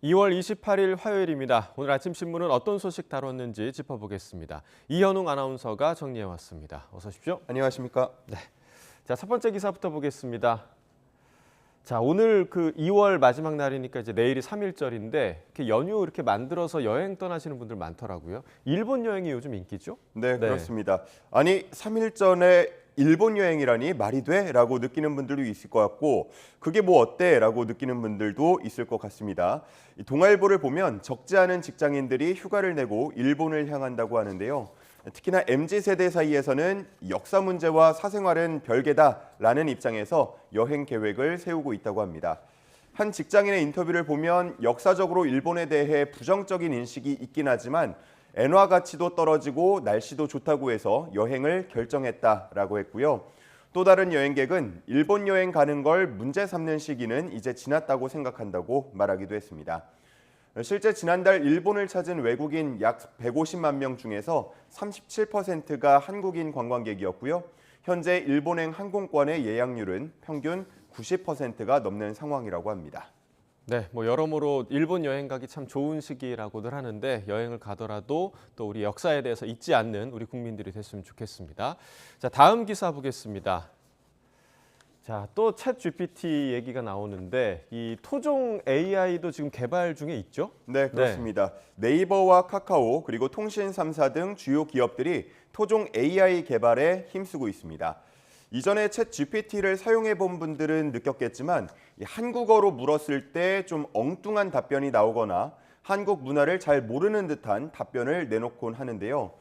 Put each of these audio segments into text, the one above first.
2월 28일 화요일입니다. 오늘 아침 신문은 어떤 소식 다뤘는지 짚어보겠습니다. 이현웅 아나운서가 정리해왔습니다. 어서 오십시오. 안녕하십니까? 네. 자, 첫 번째 기사부터 보겠습니다. 자, 오늘 2월 마지막 날이니까 이제 내일이 3일절인데 이렇게 연휴 이렇게 만들어서 여행 떠나시는 분들 많더라고요. 일본 여행이 요즘 인기죠? 네, 그렇습니다. 아니, 3일 전에 일본 여행이라니 말이 돼? 라고 느끼는 분들도 있을 것 같고 그게 뭐 어때? 라고 느끼는 분들도 있을 것 같습니다. 이 동아일보를 보면 적지 않은 직장인들이 휴가를 내고 일본을 향한다고 하는데요. 특히나 MZ세대 사이에서는 역사 문제와 사생활은 별개다라는 입장에서 여행 계획을 세우고 있다고 합니다. 한 직장인의 인터뷰를 보면 역사적으로 일본에 대해 부정적인 인식이 있긴 하지만 엔화 가치도 떨어지고 날씨도 좋다고 해서 여행을 결정했다라고 했고요. 또 다른 여행객은 일본 여행 가는 걸 문제 삼는 시기는 이제 지났다고 생각한다고 말하기도 했습니다. 실제 지난달 일본을 찾은 외국인 약 150만 명 중에서 37%가 한국인 관광객이었고요. 현재 일본행 항공권의 예약률은 평균 90%가 넘는 상황이라고 합니다. 네, 여러모로 일본 여행 가기 참 좋은 시기라고들 하는데 여행을 가더라도 또 우리 역사에 대해서 잊지 않는 우리 국민들이 됐으면 좋겠습니다. 자, 다음 기사 보겠습니다. 자, 또 챗 GPT 얘기가 나오는데 이 토종 AI도 지금 개발 중에 있죠? 네, 그렇습니다. 네이버와 카카오 그리고 통신 3사 등 주요 기업들이 토종 AI 개발에 힘쓰고 있습니다. 이전에 챗 GPT를 사용해 본 분들은 느꼈겠지만 한국어로 물었을 때 좀 엉뚱한 답변이 나오거나 한국 문화를 잘 모르는 듯한 답변을 내놓곤 하는데요.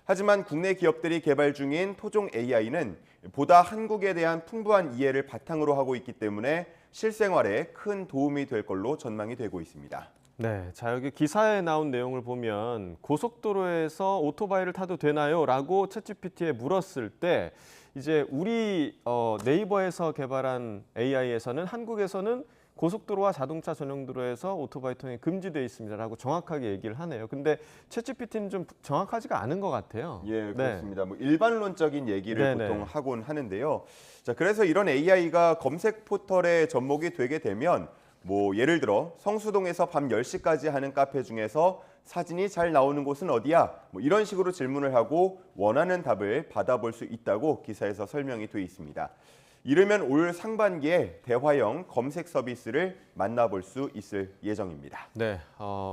하지만 국내 기업들이 개발 중인 토종 AI는 보다 한국에 대한 풍부한 이해를 바탕으로 하고 있기 때문에 실생활에 큰 도움이 될 걸로 전망이 되고 있습니다. 네, 자 여기 기사에 나온 내용을 보면 고속도로에서 오토바이를 타도 되나요? 라고 챗GPT에 물었을 때 이제 우리 네이버에서 개발한 AI에서는 한국에서는 고속도로와 자동차 전용 도로에서 오토바이 통행이 금지되어 있습니다라고 정확하게 얘기를 하네요. 근데 챗GPT는 좀 정확하지가 않은 것 같아요. 예, 그렇습니다. 일반론적인 얘기를 네네. 보통 하곤 하는데요. 자, 그래서 이런 AI가 검색 포털에 접목이 되게 되면 예를 들어 성수동에서 밤 10시까지 하는 카페 중에서 사진이 잘 나오는 곳은 어디야? 이런 식으로 질문을 하고 원하는 답을 받아볼 수 있다고 기사에서 설명이 돼 있습니다. 이르면 올 상반기에 대화형 검색 서비스를 만나볼 수 있을 예정입니다. 네,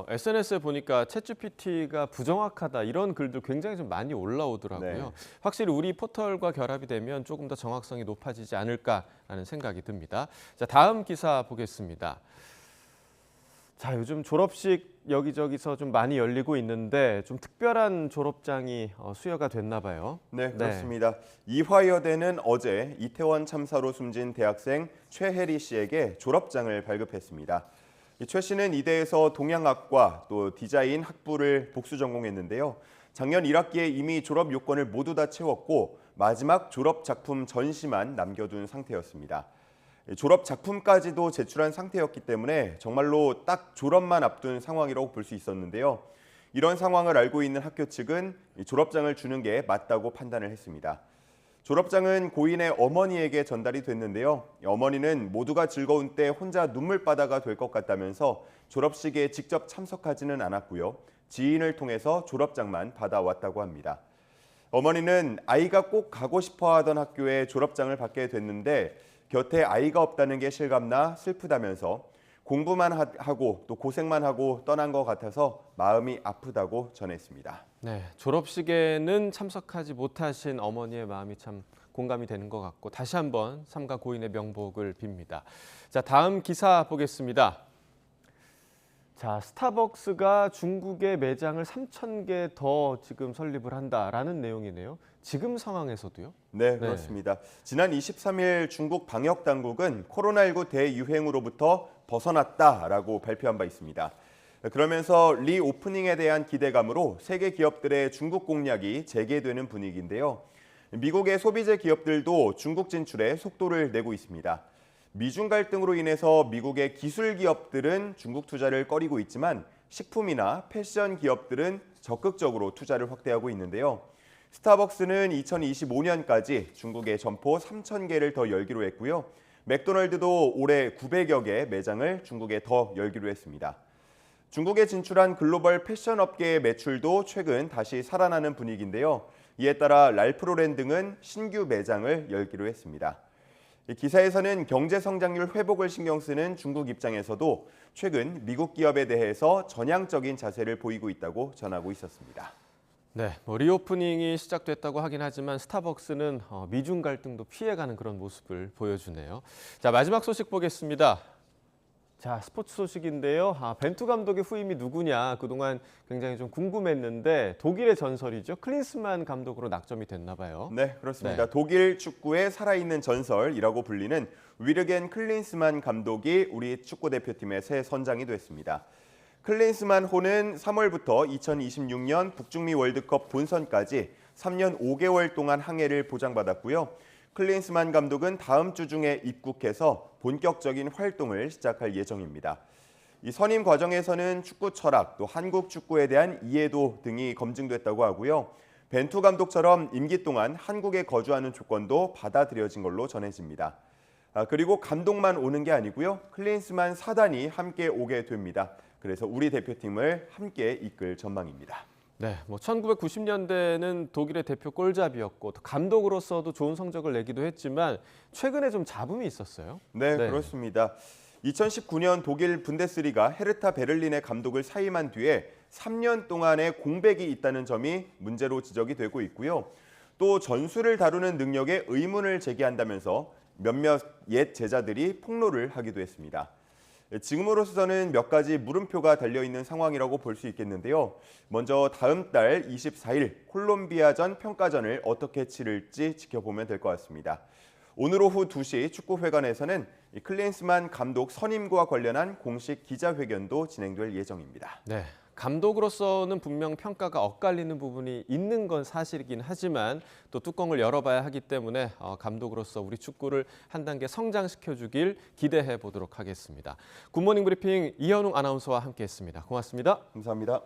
SNS에 보니까 챗GPT가 부정확하다 이런 글들 굉장히 좀 많이 올라오더라고요. 네. 확실히 우리 포털과 결합이 되면 조금 더 정확성이 높아지지 않을까라는 생각이 듭니다. 자, 다음 기사 보겠습니다. 자, 요즘 졸업식 여기저기서 좀 많이 열리고 있는데 좀 특별한 졸업장이 수여가 됐나 봐요. 네, 그렇습니다. 이화여대는 어제 이태원 참사로 숨진 대학생 최혜리 씨에게 졸업장을 발급했습니다. 최 씨는 이대에서 동양학과 또 디자인 학부를 복수 전공했는데요. 작년 1학기에 이미 졸업 요건을 모두 다 채웠고 마지막 졸업 작품 전시만 남겨둔 상태였습니다. 졸업 작품까지도 제출한 상태였기 때문에 정말로 딱 졸업만 앞둔 상황이라고 볼 수 있었는데요. 이런 상황을 알고 있는 학교 측은 졸업장을 주는 게 맞다고 판단을 했습니다. 졸업장은 고인의 어머니에게 전달이 됐는데요. 어머니는 모두가 즐거운 때 혼자 눈물바다가 될 것 같다면서 졸업식에 직접 참석하지는 않았고요. 지인을 통해서 졸업장만 받아왔다고 합니다. 어머니는 아이가 꼭 가고 싶어 하던 학교에 졸업장을 받게 됐는데 곁에 아이가 없다는 게 실감나 슬프다면서 공부만 하고 또 고생만 하고 떠난 것 같아서 마음이 아프다고 전했습니다. 네, 졸업식에는 참석하지 못하신 어머니의 마음이 참 공감이 되는 것 같고 다시 한번 삼가 고인의 명복을 빕니다. 자, 다음 기사 보겠습니다. 자, 스타벅스가 중국에 매장을 3,000개 더 지금 설립을 한다라는 내용이네요. 지금 상황에서도요? 네, 그렇습니다. 지난 23일 중국 방역 당국은 코로나19 대유행으로부터 벗어났다라고 발표한 바 있습니다. 그러면서 리오프닝에 대한 기대감으로 세계 기업들의 중국 공략이 재개되는 분위기인데요. 미국의 소비재 기업들도 중국 진출에 속도를 내고 있습니다. 미중 갈등으로 인해서 미국의 기술 기업들은 중국 투자를 꺼리고 있지만 식품이나 패션 기업들은 적극적으로 투자를 확대하고 있는데요. 스타벅스는 2025년까지 중국에 점포 3,000개를 더 열기로 했고요. 맥도날드도 올해 900여 개 매장을 중국에 더 열기로 했습니다. 중국에 진출한 글로벌 패션 업계의 매출도 최근 다시 살아나는 분위기인데요. 이에 따라 랄프로렌 등은 신규 매장을 열기로 했습니다. 이 기사에서는 경제 성장률 회복을 신경 쓰는 중국 입장에서도 최근 미국 기업에 대해서 전향적인 자세를 보이고 있다고 전하고 있었습니다. 네, 리오프닝이 시작됐다고 하긴 하지만 스타벅스는 미중 갈등도 피해가는 그런 모습을 보여주네요. 자, 마지막 소식 보겠습니다. 자, 스포츠 소식인데요. 벤투 감독의 후임이 누구냐 그동안 굉장히 좀 궁금했는데 독일의 전설이죠. 클린스만 감독으로 낙점이 됐나 봐요. 네, 그렇습니다. 네. 독일 축구의 살아있는 전설이라고 불리는 위르겐 클린스만 감독이 우리 축구대표팀의 새 선장이 됐습니다. 클린스만 호는 3월부터 2026년 북중미 월드컵 본선까지 3년 5개월 동안 항해를 보장받았고요. 클린스만 감독은 다음 주 중에 입국해서 본격적인 활동을 시작할 예정입니다. 이 선임 과정에서는 축구 철학, 또 한국 축구에 대한 이해도 등이 검증됐다고 하고요. 벤투 감독처럼 임기 동안 한국에 거주하는 조건도 받아들여진 걸로 전해집니다. 그리고 감독만 오는 게 아니고요. 클린스만 사단이 함께 오게 됩니다. 그래서 우리 대표팀을 함께 이끌 전망입니다. 네, 1990년대는 독일의 대표 골잡이였고 또 감독으로서도 좋은 성적을 내기도 했지만 최근에 좀 잡음이 있었어요. 네, 그렇습니다. 2019년 독일 분데스리가 헤르타 베를린의 감독을 사임한 뒤에 3년 동안의 공백이 있다는 점이 문제로 지적이 되고 있고요. 또 전술을 다루는 능력에 의문을 제기한다면서 몇몇 옛 제자들이 폭로를 하기도 했습니다. 지금으로서는 몇 가지 물음표가 달려있는 상황이라고 볼 수 있겠는데요. 먼저 다음 달 24일 콜롬비아전 평가전을 어떻게 치를지 지켜보면 될 것 같습니다. 오늘 오후 2시 축구회관에서는 클린스만 감독 선임과 관련한 공식 기자회견도 진행될 예정입니다. 네, 감독으로서는 분명 평가가 엇갈리는 부분이 있는 건 사실이긴 하지만 또 뚜껑을 열어봐야 하기 때문에 감독으로서 우리 축구를 한 단계 성장시켜주길 기대해 보도록 하겠습니다. 굿모닝 브리핑 이현웅 아나운서와 함께했습니다. 고맙습니다. 감사합니다.